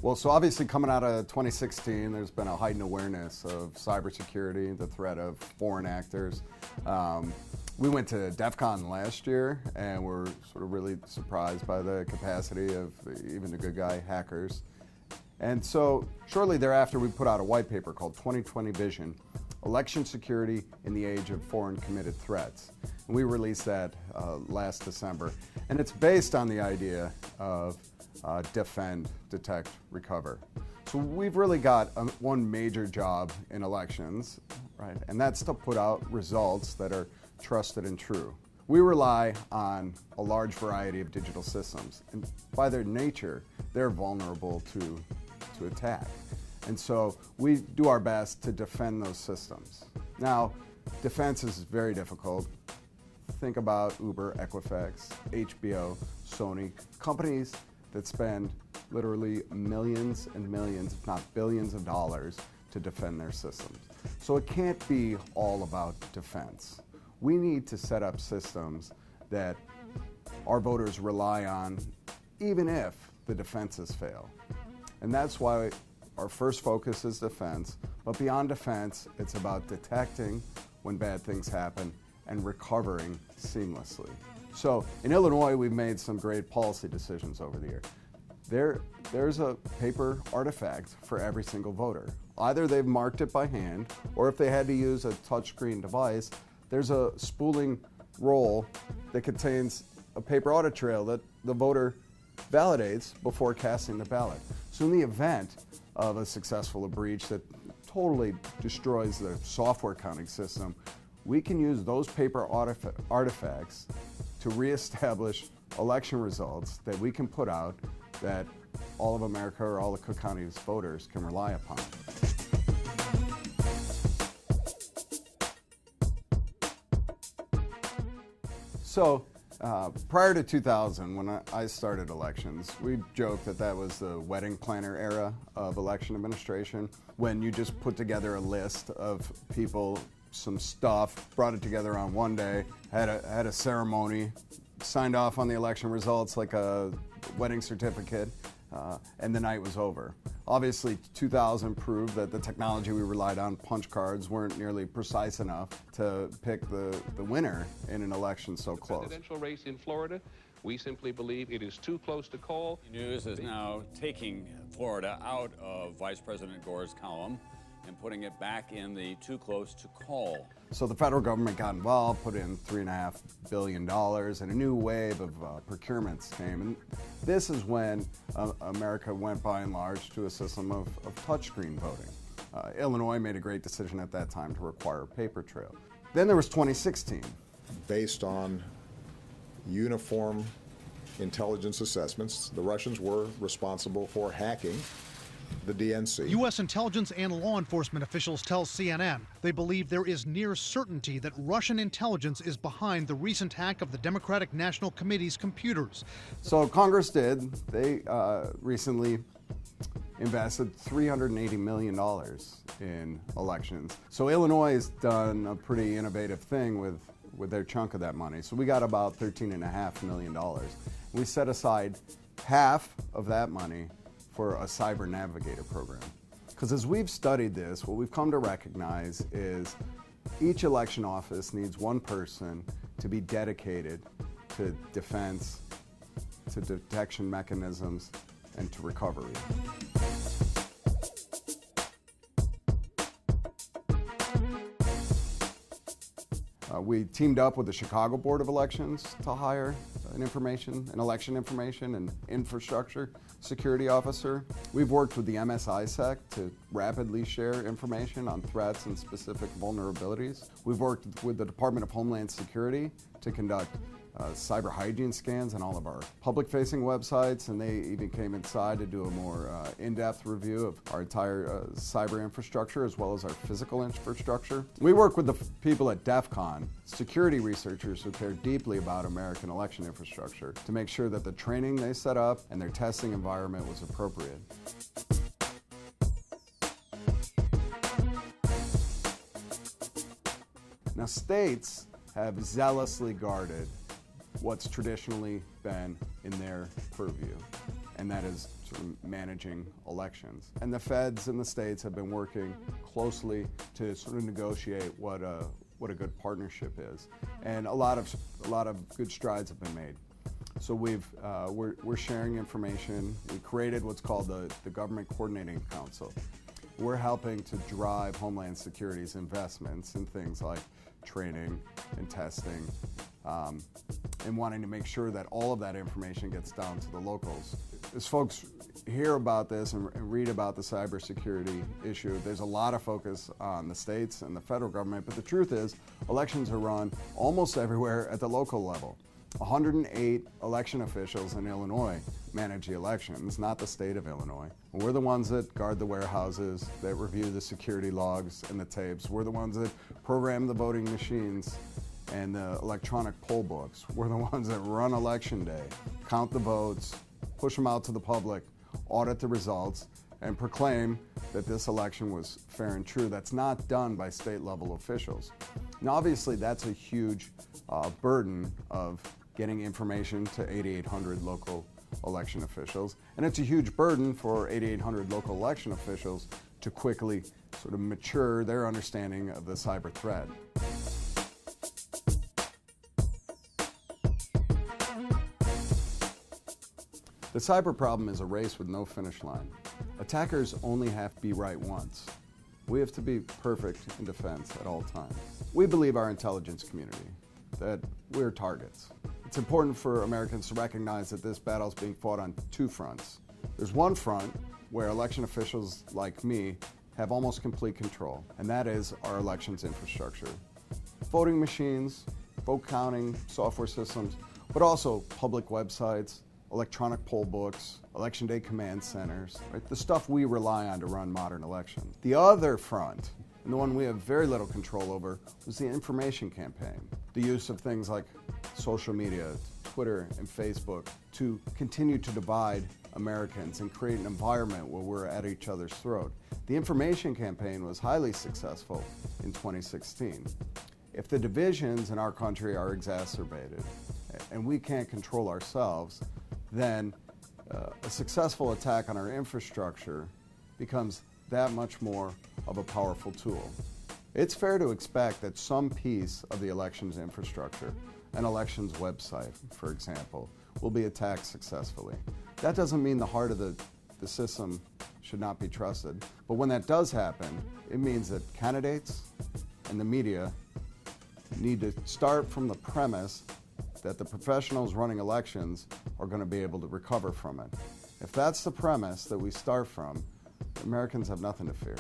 Well, so obviously coming out of 2016, there's been a heightened awareness of cybersecurity, the threat of foreign actors. We went to DEF CON last year and were sort of really surprised by the capacity of even the good guy hackers. And so shortly thereafter, we put out a white paper called 2020 Vision, Election Security in the Age of Foreign Committed Threats. And we released that last December. And it's based on the idea of defend, detect, recover. So we've really got one major job in elections, right? And that's to put out results that are trusted and true. We rely on a large variety of digital systems, and by their nature, they're vulnerable to attack. And so we do our best to defend those systems. Now, defense is very difficult. Think about Uber, Equifax, HBO, Sony, companies that spend literally millions and millions, if not billions of dollars to defend their systems. So it can't be all about defense. We need to set up systems that our voters rely on, even if the defenses fail. And that's why our first focus is defense, but beyond defense, it's about detecting when bad things happen and recovering seamlessly. So in Illinois, we've made some great policy decisions over the year. There's a paper artifact for every single voter. Either they've marked it by hand, or if they had to use a touchscreen device, there's a spooling roll that contains a paper audit trail that the voter validates before casting the ballot. So in the event of a successful breach that totally destroys the software counting system, we can use those paper artifacts to reestablish election results that we can put out that all of America or all of Cook County's voters can rely upon. So prior to 2000, when I started elections, we joked that that was the wedding planner era of election administration, when you just put together a list of people, some stuff, brought it together on one day, had a ceremony, signed off on the election results like a wedding certificate, and the night was over. Obviously, 2000 proved that the technology we relied on, punch cards, weren't nearly precise enough to pick the winner in an election so close. The presidential race in Florida, we simply believe it is too close to call. News is now taking Florida out of Vice President Gore's column and putting it back in the too close to call. So the federal government got involved, put in $3.5 billion, and a new wave of procurements came. And this is when America went by and large to a system of touchscreen voting. Illinois made a great decision at that time to require a paper trail. Then there was 2016. Based on uniform intelligence assessments, the Russians were responsible for hacking the DNC. U.S. intelligence and law enforcement officials tell CNN they believe there is near certainty that Russian intelligence is behind the recent hack of the Democratic National Committee's computers. So Congress did. They recently invested $380 million in elections. So Illinois has done a pretty innovative thing with their chunk of that money. So we got about $13.5 million. We set aside half of that money for a cyber navigator program. Because as we've studied this, what we've come to recognize is each election office needs one person to be dedicated to defense, to detection mechanisms, and to recovery. We teamed up with the Chicago Board of Elections to hire an election information and infrastructure security officer. We've worked with the MSISEC to rapidly share information on threats and specific vulnerabilities. We've worked with the Department of Homeland Security to conduct cyber hygiene scans on all of our public-facing websites, and they even came inside to do a more in-depth review of our entire cyber infrastructure as well as our physical infrastructure. We work with the people at DEF CON, security researchers who care deeply about American election infrastructure, to make sure that the training they set up and their testing environment was appropriate. Now, states have zealously guarded what's traditionally been in their purview. and that is sort of managing elections. And the feds and the states have been working closely to sort of negotiate what a good partnership is, and a lot of good strides have been made. So we're sharing information. We created what's called the Government Coordinating Council. We're helping to drive Homeland Security's investments in things like training and testing, and wanting to make sure that all of that information gets down to the locals. As folks hear about this and read about the cybersecurity issue, there's a lot of focus on the states and the federal government, but the truth is elections are run almost everywhere at the local level. 108 election officials in Illinois manage the elections, not the state of Illinois. We're the ones that guard the warehouses, that review the security logs and the tapes. We're the ones that program the voting machines and the electronic poll books. We're the ones that run election day, count the votes, push them out to the public, audit the results, and proclaim that this election was fair and true. That's not done by state level officials. Now obviously that's a huge burden of getting information to 8,800 local election officials, and it's a huge burden for 8,800 local election officials to quickly sort of mature their understanding of the cyber threat. The cyber problem is a race with no finish line. Attackers only have to be right once. We have to be perfect in defense at all times. We believe our intelligence community, that we're targets. It's important for Americans to recognize that this battle is being fought on two fronts. There's one front where election officials like me have almost complete control, and that is our elections infrastructure. Voting machines, vote counting software systems, but also public websites, electronic poll books, election day command centers, right? The stuff we rely on to run modern elections. The other front, and the one we have very little control over, was the information campaign. The use of things like social media, Twitter and Facebook, to continue to divide Americans and create an environment where we're at each other's throat. The information campaign was highly successful in 2016. If the divisions in our country are exacerbated and we can't control ourselves, then a successful attack on our infrastructure becomes that much more of a powerful tool. It's fair to expect that some piece of the elections infrastructure, an elections website, for example, will be attacked successfully. That doesn't mean the heart of the system should not be trusted, but when that does happen, it means that candidates and the media need to start from the premise that the professionals running elections are going to be able to recover from it. If that's the premise that we start from, Americans have nothing to fear.